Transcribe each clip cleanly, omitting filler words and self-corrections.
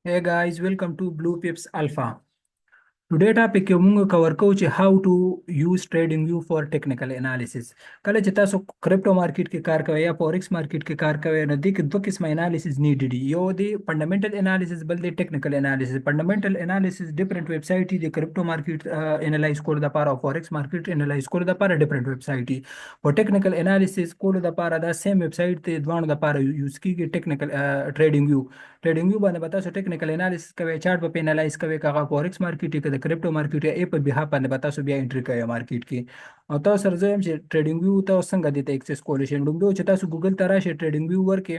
Hey guys, welcome to Blue Pips Alpha. Today topic کې موږ کور کوو چې how to use trading view for technical analysis. کله چې تاسو کرپټو مارکیټ کې کار کوئ یا فورکس مارکیټ کې کار کوئ نو دې کې دوه قسمه انالیسز نیډ دي. یو دی فندامنټل انالیسز، بل دی ټیکنیکل انالیسز. فندامنټل انالیسز ډیفرنٹ ویب سایټ دي کرپټو مارکیټ انالایز کولو لپاره او فورکس مارکیټ انالایز کولو لپاره ډیفرنٹ ویب سایټ دي. په ټیکنیکل انالیسز کولو لپاره دا سیم ویب سایټ دی دوه لپاره یوز کیږي. ټیکنیکل ټریډینګ ویو باندې به تاسو ټیکنیکل انالیسس کوئ، چارت به انالایز کوئ، کاغه فورکس مارکیټ کې د کرپټو مارکیټ یا ای په بها باندې به تاسو بیا انټری کوئ مارکیټ کې. او تاسو سره زم چې ټریډینګ ویو تاسو څنګه دې ته اکسس کولی شئ. لومړی چې تاسو ګوګل ته راشئ، ټریډینګ ویو ورکې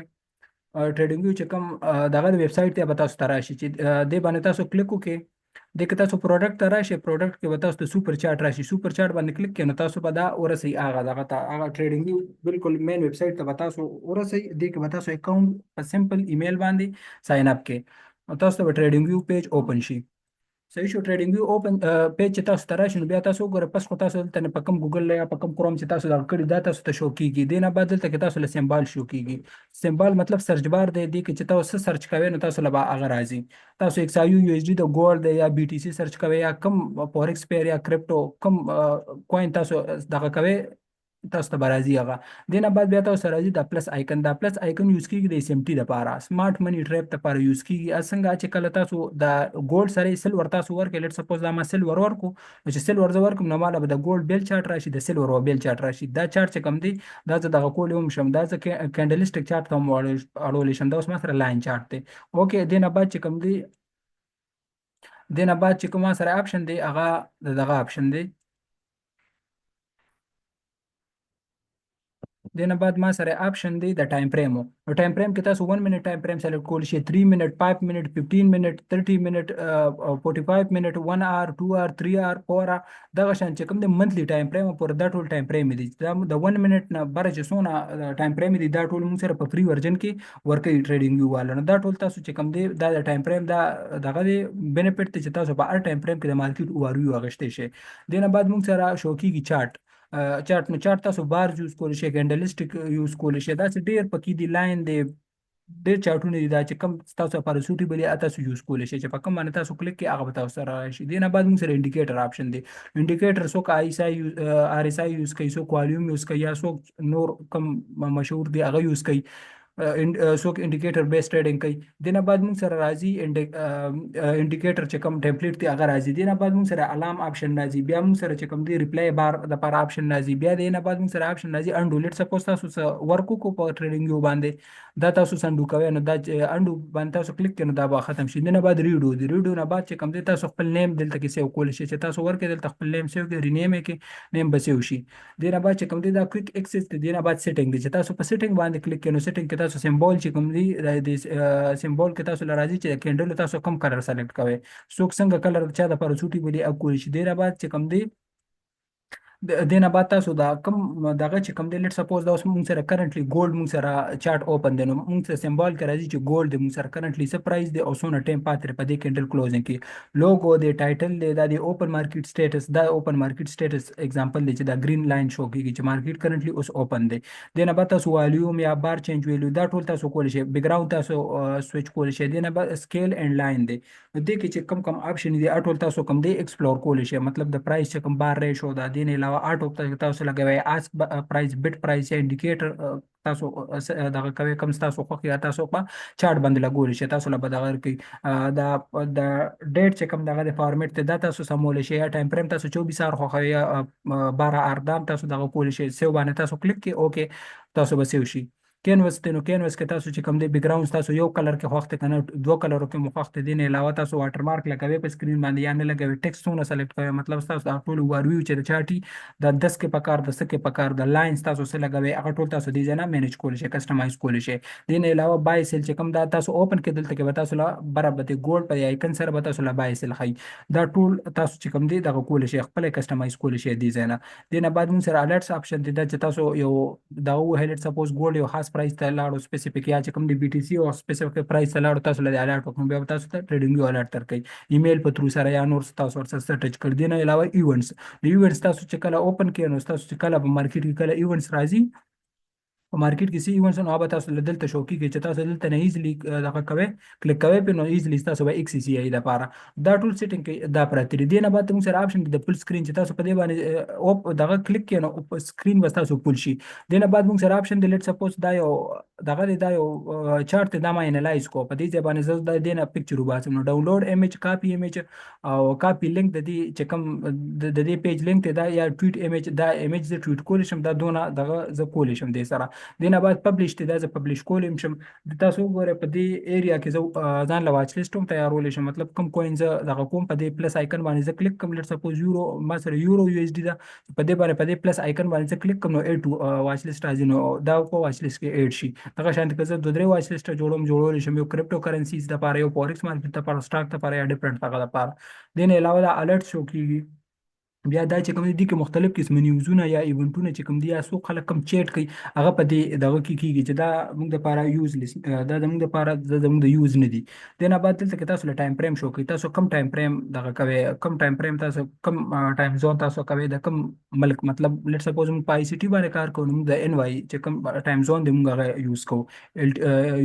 ټریډینګ ویو چې کوم دغه ویب سایټ ته به تاسو ته راشي چې دې باندې تاسو کلیک وکړئ. د که تاسو پروډکټ ته راشئ، پروډکټ کې به تاسو ته سوپر چارت راشي. سوپر چارت باندې کلیک کړئ نو تاسو به دا ورسئ هغه دغه ته، هغه ټریډینګ ویو بالکل مین ویب سایټ ته به تاسو ورسئ. دې کې به تاسو اکاونټ په سمپل ایمیل باندې ساين اپ کړئ او تاسو ته به ټریډینګ ویو پیج اوپن شي. صحیح شو. ټریډینګ ویو اوپن پیج چې تاسو ته راشي نو بیا تاسو وګورئ پس خو تاسو دلته په کوم ګوګل یا په کوم کروم چې تاسو دا کړی دا تاسو ته شو کیږي. دې نه بعد دلته کې تاسو له سمبال شو کیږي. سمبال مطلب سرچ بار دی. دې کې چې تاسو سرچ کوئ نو تاسو له به هغه راځي. تاسو ایکس آی یو اس ډي د ګولډ یا بي ټي سي سرچ کوئ یا کوم فورکس پیر یا کرپټو کوم کوین تاسو دغه کوئ تاسو ته به راځي هغه. دې نه بعد بیا تاسو ته راځي دا پلس آیکن. دا پلس آیکن یوز کیږي د اس ام ټي لپاره، سمارټ منی ټریپ لپاره یوز کیږي. څنګه چې کله تاسو د ګولډ سره سلور تاسو ورکړئ، لیټ سپوز دا ما سلور ورکو نو چې سلور زه ورکوم نو ماله به د ګولډ بیل چارت راشي، د سلور بیل چارت راشي. دا چارت چې کوم دی دا زه دغه کولی هم شم، دا زه کینډلسټک چارت ته هم اړولی شم. دا اوس ما سره لاین چارت دی. اوکې دې نه بعد چې کوم دی، دې نه بعد چې کوم ما سره آپشن دی هغه دغه آپشن دی. دینه بعد ما سره آپشن دی د ټایم فریم. نو ټایم فریم کې تاسو 1 منټ ټایم فریم سلیکټ کولی شئ، 3 منټ، 5 منټ، 15 منټ، 30 منټ، 45 منټ، 1 اور، 2 اور، 3 اور، 4 اور. دغه شان چې کوم د منثلی ټایم فریم پر دا ټول ټایم فریم دي. دا د 1 منټ نه بره چې څونه ټایم فریم دي دا ټول موږ سره په فری ورژن کې ورکوي ټریډینګ ویو والا. نو دا ټول تاسو چې کوم دی دا د ټایم فریم دا دغه دی بینیفیټ دی چې تاسو په هر ټایم فریم کې د مارکیټ اوورویو اخیستی شئ. دینه بعد موږ سره شو کیږي چارت. چارت نو چارت تاسو بار یوز کولی شئ، کینډلسټک یوز کولی شئ. داسې ډېر پکې دي، لاین دی، ډېر چارټونه دي. دا چې کوم تاسو لپاره سوټیبل یا تاسو یوز کولی شئ چې په کوم باندې تاسو کلیک کړئ هغه به تاسو سره راشي. دې نه بعد موږ سره انډیکیټر آپشن دی. انډیکیټر څوک آر اس آی یوز کوي، څوک والیوم یوز کوي، یا څوک نور کوم مشهور دی هغه یوز کوي. څوک انډیکیټر بیس ټریډینګ کوي. دې نه بعد موږ سره راځي انډیکیټر چې کوم ټمپلیټ دی هغه راځي. دې نه بعد موږ سره الارم آپشن راځي. بیا موږ سره چې کوم دی ریپلای بار لپاره آپشن راځي. بیا دې نه بعد موږ سره آپشن راځي انډو. لیټ سپوز تاسو ورک وکړو په ټریډینګ ویو باندې، دا تاسو سنډو کوئ نو دا انډو باندې تاسو کلیک کړئ نو دا به ختم شي. دې نه بعد ریډو دی. ریډو نه بعد چې کوم دی تاسو خپل نیم دلته کې سیو کولی شئ چې تاسو ورکړئ دلته خپل نیم سیو کړئ، رینیم یې کړئ، نیم به سیو شي. دې نه بعد چې کوم دی دا کویک اکسس دی. دې نه بعد سیټینګ دی چې تاسو په سیټینګ باندې کلیک کړئ نو سیټینګ کې تاسو سمبول چې کوم دی د سمبول کې تاسو لراځي چې کینډل تاسو کوم کلر سلیکټ کوئ، څوک څنګه کلر چا د لپاره سوټیبل اپ کولی شي. دې نه بعد چې کوم دی دې نه بعد تاسو دا کوم دغه چې کوم دی لیټ سپوز دا اوس موږ سره کرنټلی ګولډ موږ سره چارت اوپن دی نو موږ سره سمبول کې راځي چې ګولډ دی موږ سره کرنټلی څه پرایس دی او څونه ټایم پاتې په دې کینډل کلوزینګ کې. لوګو دی، ټایټل دی، دا دی اوپن مارکیټ سټیټس. دا اوپن مارکیټ سټیټس اگزامپل دی چې دا گرین لاین شو کیږي چې مارکیټ کرنټلی اوس اوپن دی. دې نه بعد تاسو والیوم یا بار چینج ویلیو دا ټول تاسو کولی شئ. بیک گراوند تاسو سوئچ کولی شئ. دې نه بعد سکیل اینڈ لاین دی. دې کې چې کوم آپشن دي ټول تاسو کوم دی ایکسپلور کولی شئ. مطلب د پرایس چې کوم بار ریشو دا دې نه علاوه تاسو لګوي آسک پرایس، بیت پرایس یا انډیکیټر تاسو دغه کوي کوم تاسو خو یا تاسو په چارت باندې لګول شي. تاسو له بدغه کوي دا د ډیټ چې کوم دغه د فارمیټ ته دا تاسو سمول شي. یا ټایم فریم تاسو 24 اور خو یا 12 اور دام تاسو دغه کول شي. سیو باندې تاسو کلیک کې اوکې تاسو به سیو شي. کینوس ته نو کینوس کې تاسو چې کوم دی بیک گراوند تاسو یو کلر کې خوښته کنه دوه کلرو کې مخښته دي. نه علاوه تاسو واټر مارک لګوي په سکرین باندې یا نه لګوي، ټیکسټونه سلیکټ کوئ. مطلب تاسو دا ټول ورویو چې د چارټي د 10 کې پکار د 10 کې پکار د لاینز تاسو سره لګوي هغه ټول تاسو دې ځنه مینیج کولی شئ، کسٹمایز کولی شئ. دې نه علاوه بای سیل چې کوم دا تاسو اوپن کې دلته کې تاسو لا برابر د ګولډ په آیکن سره به تاسو لا بای سیل خي. دا ټول تاسو چې کوم دی دغه کولی شئ، خپل کسٹمایز کولی شئ دې ځنه. دې نه بعد موږ سره الرټس آپشن دی چې تاسو یو دا هیلټ سپوز ګولډ یو خاص پرایس ته لاړو سپیسیفیک یا چې کوم دی بي ټي سي او سپیسیفیک پرایس ته لاړو تاسو له الرټ کوم بیا تاسو ته ټریډینګ یو الرټ ترکي ایمیل په تھرو سره یا نور تاسو ورسره ټچ کړ. دې نه علاوه ایونټس، د ایونټس تاسو چې کله اوپن کړئ نو تاسو چې کله په مارکیټ کې کله ایونټس راځي په مارکیټ کې سی ایونټس نو هغه تاسو له دلته شو کیږي چې تاسو دلته نه ایزلی دغه کوي کلیک کوي په نو ایزلی تاسو به ایکس سی ای د پاره دا ټول سیټینګ کې دا پراته دي نه بعد موږ سره آپشن د فل سکرین چې تاسو په دې باندې او دغه کلیک کړئ نو په سکرین به تاسو فل شي نه بعد موږ سره آپشن د لیټ سپوز دا یو دغه دا یو چارت دا ما انالایز کو په دې ځبانه زه د دې نه پکچر وباسم نو ډاونلوډ ایمیج کاپی ایمیج او کاپی لینک د دې چې کوم د دې پیج لینک ته دا یا ټویټ ایمیج دا ایمیج ز ټویټ کول شم دا دونه دغه ز کول شم د سره دینه بعد پبلش ته دا ز پبلش کولم شم د تاسو وګوره په دې ایریا کې زه ځان له واچ لیست هم تیارول شم مطلب کوم کوینز دغه کوم په دې پلس آیکن باندې زه کلیک کوم لټ سپوز یورو ما سره یورو یو اس ډی دا په دې باندې په دې پلس آیکن باندې زه کلیک کوم نو اډ واچ لیست راځي نو دا په واچ لیست کې اډ شي دغه شانت که زه دوه درې واچ لیست جوړول شم یو کریپټو کرنسیز د لپاره یو فورکس مارکیټ لپاره سٹاک لپاره یا ډیفرنٹ هغه لپاره دین علاوه دا الرټ شو کیږي بیا دا چې کوم دي کې مختلف قسم نیوزونه یا ایونټونه چې کوم دي یا څو خلک کم چیټ کوي هغه په دې دغه کې کیږي چې دا موږ د لپاره یوز دا زموږ د لپاره زموږ د یوز نه دي د نه بعد دلته کې تاسو له ټایم فریم شو کوي تاسو کم ټایم فریم دغه کوي کم ټایم فریم تاسو کم ټایم زون تاسو کوي د کم ملک مطلب لیټ سپوز موږ په آی سی ټي باندې کار کوو موږ د ان وای چې کم ټایم زون دی موږ هغه یوز کوو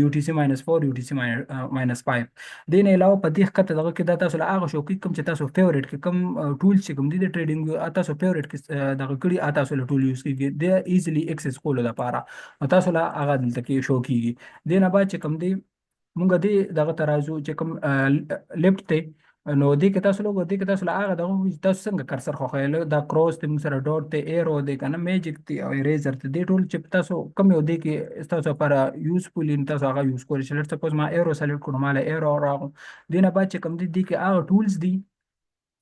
یو ټي سی -4 یو ټي سی -5 د نه علاوه په دې خطه دغه کې دا تاسو له هغه شو کوي کوم چې تاسو فیورټ کې کم ټول چې کوم دي د ټریډینګ تاسو فیورټ کې دغه کړي تاسو له ټول یوز کیږي د ایزلی ایکسس کولو لپاره تاسو له هغه دلته کې شو کیږي د نه بعد چې کوم دی مونږ دې دغه ترازو چې کوم لیفت ته نو دې کې تاسو لوګو دې کې تاسو له هغه دغه تاسو څنګه کرسر خو خیل دا کروس ته موږ سره ډاټ ته ایرو دې کنه میجیک ته او اریزر ته دې ټول چې تاسو کم یو دې کې تاسو لپاره یوزفول ان تاسو هغه یوز کولی شئ لټ سپوز ما ایرو سلیکټ کړم مال ایرو راغو دې نه بعد چې کوم دې کې هغه ټولز دي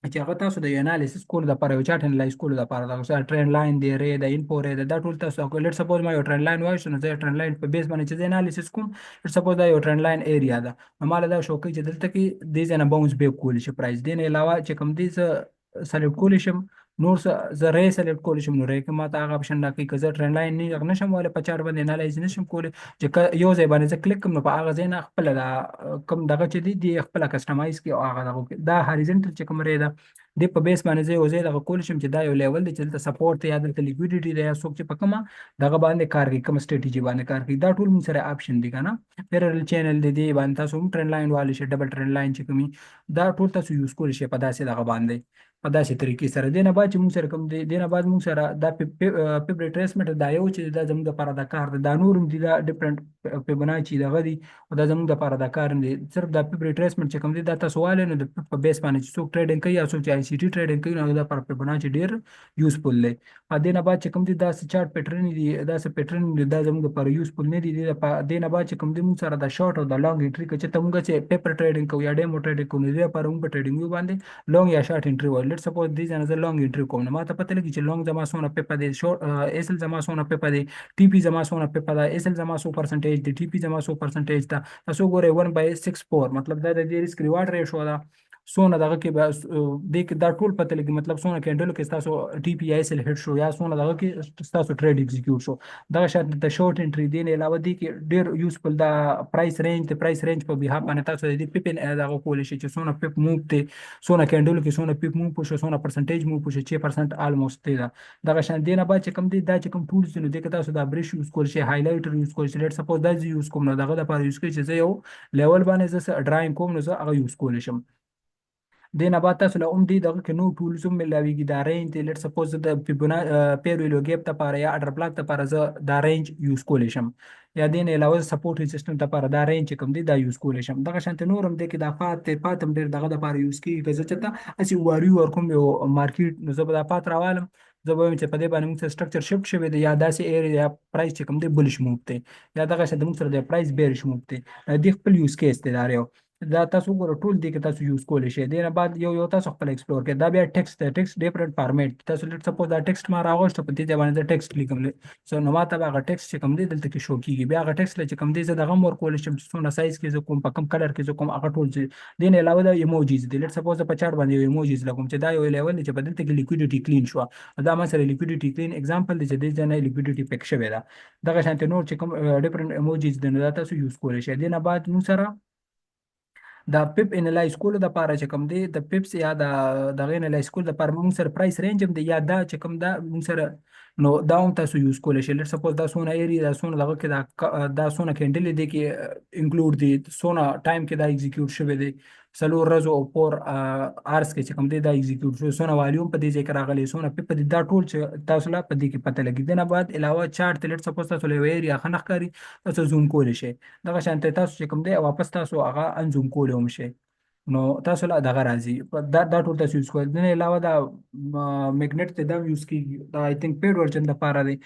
چې هغه تاسو د انالیسس کول د لپاره یو چارت انالایز کول د لپاره دا ټرند لاین دی ری د انفو ری دا ټول تاسو لیټ سپوز ما یو ټرند لاین وایو نو زه ټرند لاین په بیس باندې چې انالیسس کوم لیټ سپوز دا یو ټرند لاین ایریا ده نو مال دا شو کوي چې دلته کې د دې نه باونس بیک کول شي پرایس دین علاوه چې کوم دي سلیکټ کول شم نور زه ری سلیکټ کول شم نو ری کې ما ته هغه اپشن راکړي که زه ټرند لاین نه نشم ولې په چارت باندې انالیز نشم کولی چې یو ځای باندې زه کلیک کوم نو په هغه ځای نه خپل کوم دغه چې دی خپل کسټمایز کړي او هغه دا هاریزنټل چې کوم ری ده د په بیس باندې زه یو ځای دغه کول شم چې دا یو لیول دی چې دلته سپورټ یا دلته لیکویډیټي دی یا څوک چې په کومه دغه باندې کار کوي کوم سټریټیجي باندې کار کوي دا ټول موږ سره آپشن دي کنه پیرل چینل دی باندې تاسو هم ټرند لاین والی شي ډبل ټرند لاین چې کومي دا ټول تاسو یوز کولی شئ په داسې دغه باندې په داسې طریقې سره دینه بعد چې موږ سره کوم دی دینه بعد موږ سره دا پیپ ریټریسمنت دا یو چې دا زموږ لپاره د کار دا نور دي دا ډیفرنٹ فیبوناچي دغه دي او دا زموږ لپاره د کار دي صرف دا پیپ ریټریسمنت چې کوم دی دا تاسو والي نو د په بیس باندې چې څوک ټریډینګ کوي یا څوک چې آی سی ټي ټریډینګ کوي نو دا پر فیبوناچي ډیر یوزفول دی ا دینه بعد چې کوم دی دا چارت پیټرن دي دا څه پیټرن دي دا زموږ لپاره یوزفول نه دي دینه بعد چې کوم دی موږ سره دا شارټ او دا لانګ انټری چې ته موږ چې پیپر ټریډینګ کوو یا ډیمو ټریډینګ کوو نو دا پر موږ ټریډینګ باندې لانګ یا شارټ انټری ول لیټ سپوز دي زه لانګ انټری کوم نو ماته پته لګي چې لانګ زما سونه پیپر دی شورټ ایسل زما سونه پیپر دی ټي پی زما سونه پیپر دی ایسل زما 100% دی ټي پی زما 100% دا تاسو ګورئ 1/64 مطلب دا د دې ریسک ریوارډ ریشو ده سونه دغه کې به دا ټول پته لګي مطلب سونه کېندل کې تاسو ټي پی ایس ال هټ شو یا سونه دغه کې تاسو ټریډ ایگزیکیوټ شو دا شرط د شورټ انټری دی نه علاوه دی کې ډیر یوزفول دا پرایس رینج په بها باندې تاسو د پیپن دغه کول شي چې سونه پیپ موو ته سونه کېندل کې سونه پیپ موو شو سونه پرسنټیج موو شو 6% الموست دی دغه شان دی نه بعد چې کوم دی دا چې کوم ټولز نو دی کې تاسو دا برش یوز کول شي هایلایټر یوز کول شي لیټ سپوز دا یوز کوم نو دغه لپاره یوز کوي چې زه یو لیول باندې زه ډراینګ کوم نو زه هغه یوز کول شم د نه بعد تاسو له دغه کې نو ټولز هم ملاویږي دا رینج دی لیټ سپوز د فیبونا پیرولو ګیپ ته لپاره یا اډر بلاک ته لپاره زه دا رینج یوز کولی شم یا د نه علاوه سپورټ سیستم ته لپاره دا رینج کوم دی دا یوز کولی شم دغه شانت نورم دی کې دا پاتم ډیر دغه لپاره یوز کیږي که زه چېرته اسی واري ورکوم یو مارکیټ نو زه به دا پات راوالم زه به وایم چې په دې باندې موږ سټرکچر شفټ شوی دی یا داسې ایریا پرایس چې کوم دی بلش موو دی یا دغه شانت موږ سره د پرایس بیرش موو دی د خپل یوز کیس دی دا یو دا تاسو ګورئ ټول دی کې تاسو یوز کولی شئ دی نه بعد یو تاسو خپل ایکسپلور کړئ دا بیا ټیکسټ ډیفرنٹ فارمیټ تاسو لیټ سپوز دا ټیکسټ ما راغوښته په دې باندې ټیکسټ لیکم سو نو ماته هغه ټیکسټ چې کوم دی دلته کې شو کیږي بیا هغه ټیکسټ چې کوم دی زه دغه مور کولی شم چې څونه سایز کې زه کوم په کوم کلر کې زه کوم هغه ټول دی نه علاوه د ایموجیز دی لیټ سپوز په چارت باندې ایموجیز لګوم چې دا یو لیول چې په دلته کې لیکویډیټي کلین شو دا مثلا لیکویډیټي کلین اگزامپل دی چې د ځنه لیکویډیټي پک شوی دا دغه شانت نور چې کوم ډیفرنٹ ایموجیز دی نو دا تاسو یوز کولی شئ دی نه بعد نو سره دا پیپ انالایز کولو د پاره چې کوم دی د پیپس یا د دغه انالایز کولو د پاره موږ سره پرایس رینج هم دی یا دا چې کوم دا موږ سره نو دا هم تاسو یوز کولی شئ. لیټ سپوز دا سونه ایری دا سونه دغه کې دا سونه کینډل دی کې انکلوډ دي سونه ټایم کې دا ایگزیکیوټ شوی دی څلور ورځو او پور آرس کې چې کوم دی دا ایگزیکیوټ شوی سونه والیوم په دې ځای کې راغلی سونه په دې دا ټول چې تاسو لا په دې کې پته لګي. دنه بعد علاوه چارت لیټ سپوز تاسو له ایری خنخ کاری تاسو زوم کولی شئ دغه شانته تاسو چې کوم دی واپس تاسو هغه انزوم کولی هم شئ نو تاسو لا دغه راځي دا ټول تاسو یوز کوئ. دنه علاوه دا میګنیټ ته دا یوز کیږي دا آی تھنک پیډ ورژن د پاره دی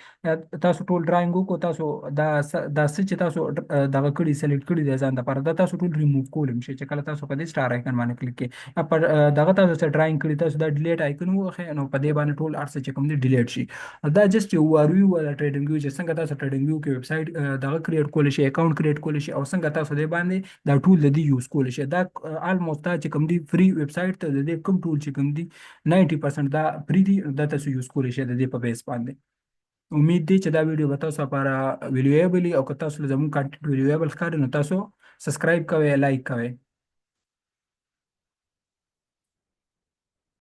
تاسو ټول ډراینګ کو تاسو دا چې تاسو دغه کړي سلیکټ کړي د ځان د پاره دا تاسو ټول ریموو کولم شي چې کله تاسو په دې سٹار آیکن باندې کلیک کړئ پر دغه تاسو چې ډراینګ کړي تاسو دا ډیلیټ آیکن وخه نو په دې باندې ټول ارڅ چې کوم دی ډیلیټ شي. دا جست یو وروي ولا ټریډینګ ویو چې څنګه تاسو ټریډینګ ویو کې ویب سټ دغه کریټ کول شي اکاونټ کریټ کول شي او څنګه تاسو دې باندې دا ټول د دې یوز کول شي دا آلموست چې کوم دی فری ویب سټ ته د دې کوم ټول چې کوم دی 90% دا فری دی دا تاسو یوز کولی شئ د دې په بیس باندې. امید دی چې دا ویډیو به تاسو لپاره ویلیویبل او که تاسو زموږ کانټینټ ویلیویبل ښکاري نو تاسو سبسکرایب کوئ لایک کوئ.